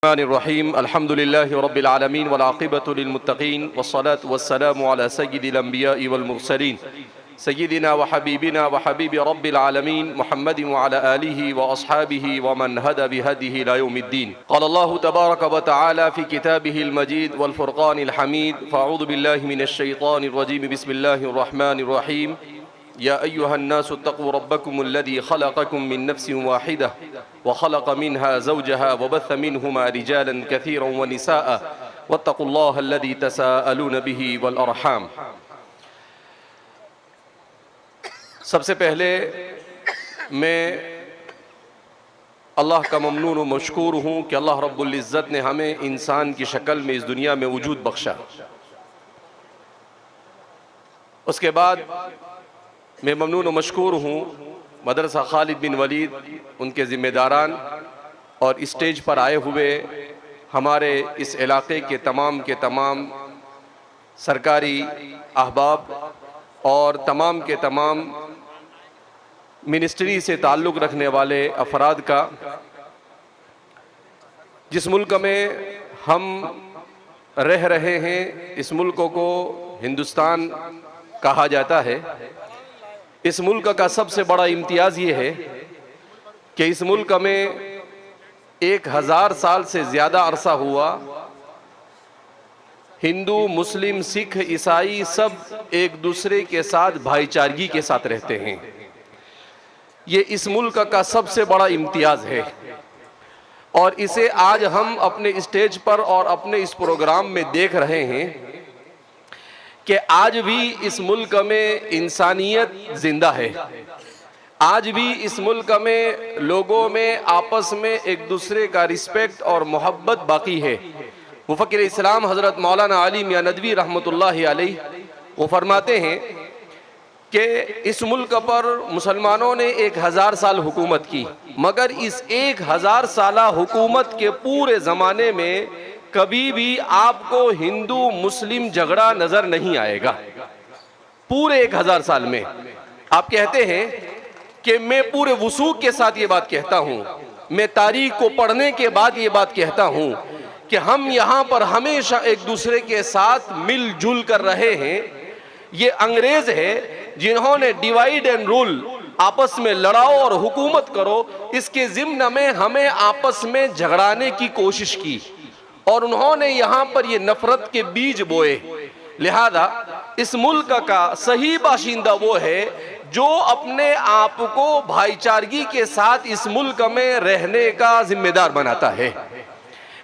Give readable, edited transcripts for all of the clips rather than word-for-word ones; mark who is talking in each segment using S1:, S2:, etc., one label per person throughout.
S1: रहीम अल्हम्दुलिल्लाहि रब्बिल आलमीन वल आक़िबतु लिल मुत्तक़ीन वस्सलातु वस्सलामु अला सय्यिदिल अंबियाइ वल मुरसलीन सय्यिदिना व हबीबिना व हबीबि रब्बिल आलमीन मुहम्मदिन व अला आलिहि व अस्हाबिहि व मन हदा बिहदिहि इला यौमिद्दीन। क़ाल अल्लाहु तबारक व तआला फ़ी किताबिहिल मजीद वल फ़ुरक़ानिल हमीद फ़अऊज़ु बिल्लाहि मिनश शैतानिर रजीम बिस्मिल्लाहिर रहमानिर रहीम। या अय्युहन्नासु इत्तक़ू रब्बकुमुल्लज़ी ख़लक़कुम मिन नफ़्सिन वाहिदह व ख़लक़ मिनहा ज़ौजहा व बस्स मिनहुमा रिजालन कसीरन व निसाअ वत्तक़ुल्लाहल्लज़ी तसाअलून बिही वल अरहाम। सबसे पहले मैं अल्लाह का ममनून व मशकूर हूँ कि अल्लाह रब्बुल इज़्ज़त ने हमें इंसान की शक्ल में इस दुनिया में वजूद बख्शा। उसके बाद मैं ममनून व मशकूर हूँ मदरसा खालिद बिन वलीद, उनके ज़िम्मेदारान और स्टेज पर आए हुए हमारे इस इलाक़े के तमाम सरकारी अहबाब और तमाम के तमाम मिनिस्ट्री से ताल्लुक़ रखने वाले अफराद का। जिस मुल्क में हम रह रहे हैं, इस मुल्क को हिंदुस्तान कहा जाता है। इस मुल्क का सबसे बड़ा इम्तियाज़ ये है कि इस मुल्क में 1000 साल से ज़्यादा अरसा हुआ हिंदू, मुस्लिम, सिख, ईसाई सब एक दूसरे के साथ भाईचारगी के साथ रहते हैं। ये इस मुल्क का सबसे बड़ा इम्तियाज़ है और इसे आज हम अपने स्टेज पर और अपने इस प्रोग्राम में देख रहे हैं कि आज भी इस मुल्क में इंसानियत जिंदा है। आज भी इस मुल्क में लोगों में आपस में एक दूसरे का रिस्पेक्ट और मोहब्बत बाकी है। मुफ़क्किर इस्लाम हज़रत मौलाना अली मियां नदवी रहमतुल्लाहि अलैह वो फरमाते हैं कि इस मुल्क पर मुसलमानों ने 1000 साल हुकूमत की, मगर इस 1000 साला हुकूमत के पूरे ज़माने में कभी भी आपको हिंदू मुस्लिम झगड़ा नजर नहीं आएगा। पूरे 1000 साल में आप कहते हैं कि मैं पूरे वसूख के साथ ये बात कहता हूँ, मैं तारीख को पढ़ने के बाद ये बात कहता हूँ कि हम यहाँ पर हमेशा एक दूसरे के साथ मिलजुल कर रहे हैं। ये अंग्रेज है जिन्होंने डिवाइड एंड रूल, आपस में लड़ाओ और हुकूमत करो, इसके ज़िम्न में हमें आपस में झगड़ाने की कोशिश की और उन्होंने यहाँ पर ये नफरत के बीज बोए। लिहाजा इस मुल्क का सही बाशिंदा वो है जो अपने आप को भाईचारगी के साथ इस मुल्क में रहने का जिम्मेदार बनाता है।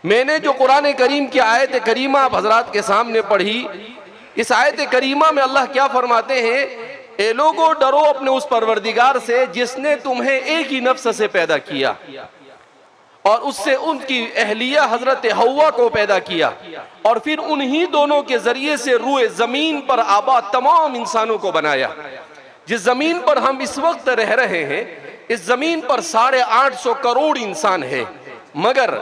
S1: मैंने जो कुरान करीम की आयत करीमा आप हजरात के सामने पढ़ी, इस आयत करीमा में अल्लाह क्या फरमाते हैं, ए लोगों डरो अपने उस परवरदिगार से जिसने तुम्हें एक ही नफ्स से पैदा किया और उससे उनकी अहलिया हजरत हव्वा को पैदा किया और फिर उन्हीं दोनों के जरिए से रूए जमीन पर आबाद तमाम इंसानों को बनाया। जिस जमीन पर हम इस वक्त रह रहे हैं, इस जमीन पर 850 करोड़ इंसान है, मगर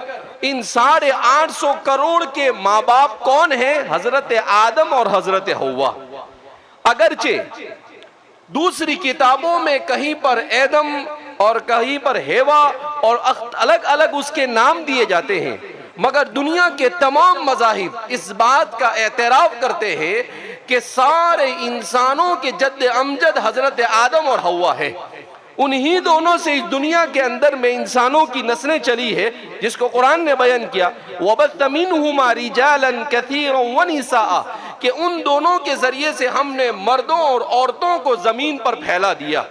S1: इन 850 करोड़ के माँ बाप कौन है? हजरत आदम और हजरत हव्वा। अगरचे दूसरी किताबों में कहीं पर एदम और कहीं पर हेवा और अलग अलग उसके नाम दिए जाते हैं, मगर दुनिया के तमाम मज़ाहिब इस बात का एतराफ़ करते हैं कि सारे इंसानों के जद्द अमजद हजरत आदम और हव्वा है। उन्हीं दोनों से इस दुनिया के अंदर में इंसानों की नस्लें चली है, जिसको कुरान ने बयान किया वबस्स मिनहुमा रिजालन कसीरन व निसाअ, कि उन दोनों के जरिए से हमने मर्दों और औरतों को जमीन पर फैला दिया।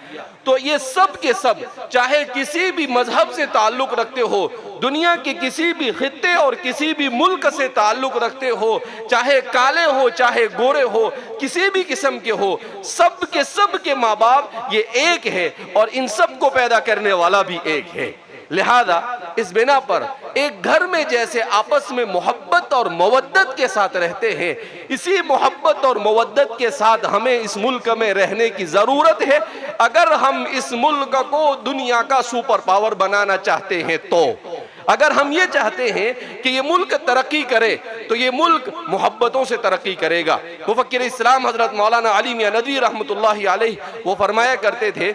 S1: तो ये सब के सब, चाहे किसी भी मजहब से ताल्लुक रखते हो, दुनिया के किसी भी खित्ते और किसी भी मुल्क से ताल्लुक रखते हो, चाहे काले हो चाहे गोरे हो, किसी भी किस्म के हो, सब के माँ बाप ये एक है और इन सब को पैदा करने वाला भी एक है। लिहाजा इस बिना पर एक घर में जैसे आपस में मोहब्बत और मवद्दत के साथ रहते हैं, इसी मोहब्बत और मवद्दत के साथ हमें इस मुल्क में रहने की ज़रूरत है। अगर हम इस मुल्क को दुनिया का सुपर पावर बनाना चाहते हैं, तो अगर हम ये चाहते हैं कि ये मुल्क तरक्की करे, तो ये मुल्क मोहब्बतों से तरक्की करेगा। मुफक्किर इस्लाम हजरत मौलाना अली मियां नदवी रहमतुल्लाहि अलैह वो फरमाया करते थे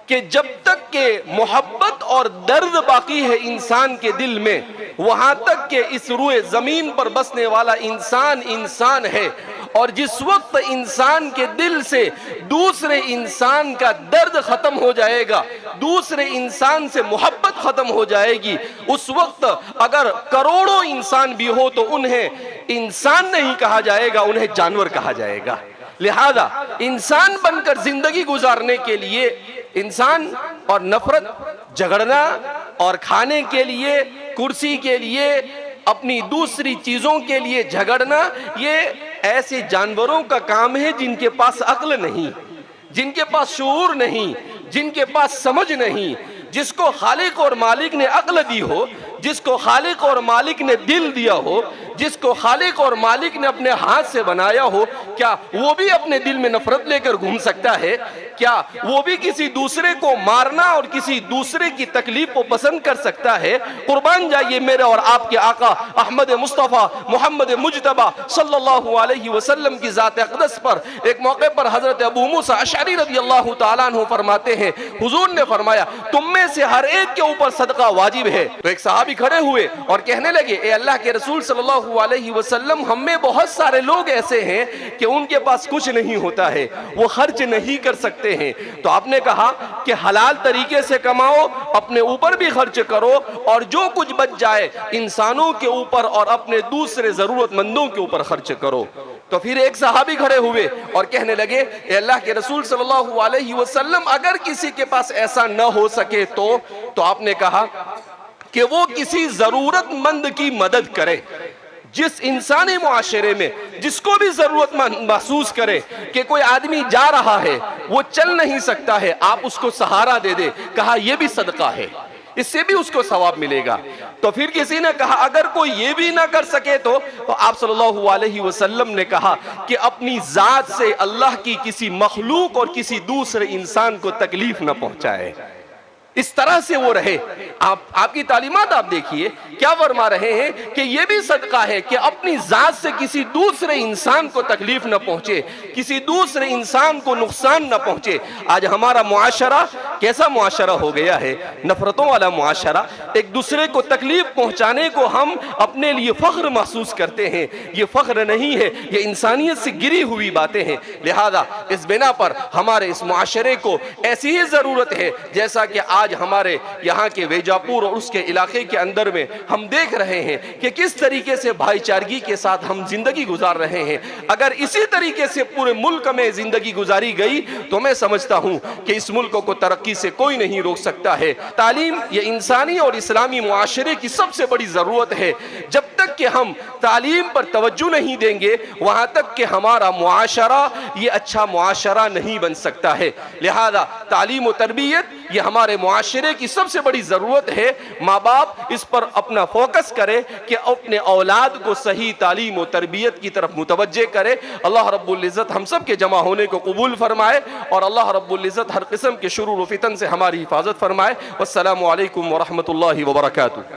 S1: कि जब तक के मोहब्बत और दर्द बाकी है इंसान के दिल में, वहां तक के इस रूए जमीन पर बसने वाला इंसान इंसान है। और जिस वक्त इंसान के दिल से दूसरे इंसान का दर्द खत्म हो जाएगा, दूसरे इंसान से मोहब्बत खत्म हो जाएगी, उस वक्त अगर करोड़ों इंसान भी हो तो उन्हें इंसान नहीं कहा जाएगा, उन्हें जानवर कहा जाएगा। लिहाजा इंसान बनकर जिंदगी गुजारने के लिए इंसान और नफरत, झगड़ना और खाने के लिए, कुर्सी के लिए, अपनी दूसरी चीजों के लिए झगड़ना, ये ऐसे जानवरों का काम है जिनके पास अक्ल नहीं, जिनके पास शऊर नहीं, जिनके पास समझ नहीं। जिसको खालिक और मालिक ने अक्ल दी हो, जिसको खालिक और मालिक ने दिल दिया हो, जिसको खालिक और मालिक ने अपने हाथ से बनाया हो, क्या वो भी अपने दिल में नफरत लेकर घूम सकता है? क्या वो भी किसी दूसरे को मारना और किसी दूसरे की तकलीफ को पसंद कर सकता है? कुर्बान जाइए मेरे और आपके आका अहमद मुस्तफ़ा मोहम्मद मुजतबा सल्लल्लाहु अलैहि वसल्लम की ज़ात अक़दस पर। एक मौके पर हजरत अबू मूसा अशअरी रज़ियल्लाहु ताला अन्हु फरमाते हैं, हुजूर ने फरमाया तुम में से हर एक के ऊपर सदका वाजिब है। तो एक सहाबी खड़े हुए और कहने लगे, ए अल्लाह के रसूल सल्लल्लाहु अलैहि वसल्लम, हम में बहुत सारे लोग ऐसे हैं कि उनके पास कुछ नहीं होता है, वो खर्च नहीं कर सकते हैं। तो आपने कहा कि हलाल तरीके से कमाओ, अपने ऊपर भी खर्च करो, और जो कुछ बच जाए इंसानों के ऊपर और अपने दूसरे जरूरतमंदों के ऊपर खर्च करो। तो फिर एक सहाबी खड़े हुए और कहने लगे, ए अल्लाह के रसूल सल्लल्लाहु अलैहि वसल्लम, अगर किसी के पास ऐसा न हो सके तो आपने कहा कि वो किसी जरूरतमंद की मदद करे। जिस इंसानी मुआशरे में जिसको भी जरूरतमंद महसूस करे कि कोई आदमी जा रहा है, वो चल नहीं सकता है, आप उसको सहारा दे दे, कहा यह भी सदका है, इससे भी उसको सवाब मिलेगा। तो फिर किसी ने कहा अगर कोई ये भी ना कर सके तो आप सल्लल्लाहु अलैहि वसल्लम ने कहा कि अपनी जात से अल्लाह की किसी मखलूक और किसी दूसरे इंसान को तकलीफ ना पहुंचाए, इस तरह से वो रहे। आपकी तालीमात आप देखिए क्या फरमा रहे हैं कि ये भी सदका है कि अपनी जात से किसी दूसरे इंसान को तकलीफ न पहुंचे, किसी दूसरे इंसान को नुकसान न पहुंचे। आज हमारा मुआशरा कैसा मुआशरा हो गया है? नफरतों वाला मुआशरा। एक दूसरे को तकलीफ पहुंचाने को हम अपने लिए फख्र महसूस करते हैं। ये फख्र नहीं है, ये इंसानियत से गिरी हुई बातें हैं। लिहाजा इस बिना पर हमारे इस मुआशरे को ऐसी ही जरूरत है जैसा कि आज हमारे यहाँ के वेजापुर और उसके इलाके के अंदर में हम देख रहे हैं कि किस तरीके से भाईचारगी के साथ हम जिंदगी गुजार रहे हैं। अगर इसी तरीके से पूरे मुल्क में जिंदगी गुजारी गई तो मैं समझता हूं कि इस मुल्क को तरक्की से कोई नहीं रोक सकता है। तालीम ये इंसानी और इस्लामी मुआशरे की सबसे बड़ी जरूरत है। जब तक कि हम तालीम पर तवज्जो नहीं देंगे, वहां तक कि हमारा मुआशरा ये अच्छा मुआशरा नहीं बन सकता है। लिहाजा तालीम और तरबियत ये हमारे मुआशरे की सबसे बड़ी जरूरत है। माँ बाप इस पर अपना फोकस करे कि अपने औलाद को सही तालीम और तरबियत की तरफ मुतवज्जे करे। अल्लाह रब्बुल इज़्ज़त हम सब के जमा होने को कबूल फरमाए और अल्लाह रब्बुल इज़्ज़त हर किस्म के शुरूर व फितन से हमारी हिफाजत फरमाए। वस्सलामु अलैकुम व रहमतुल्लाहि व बरकातुहू।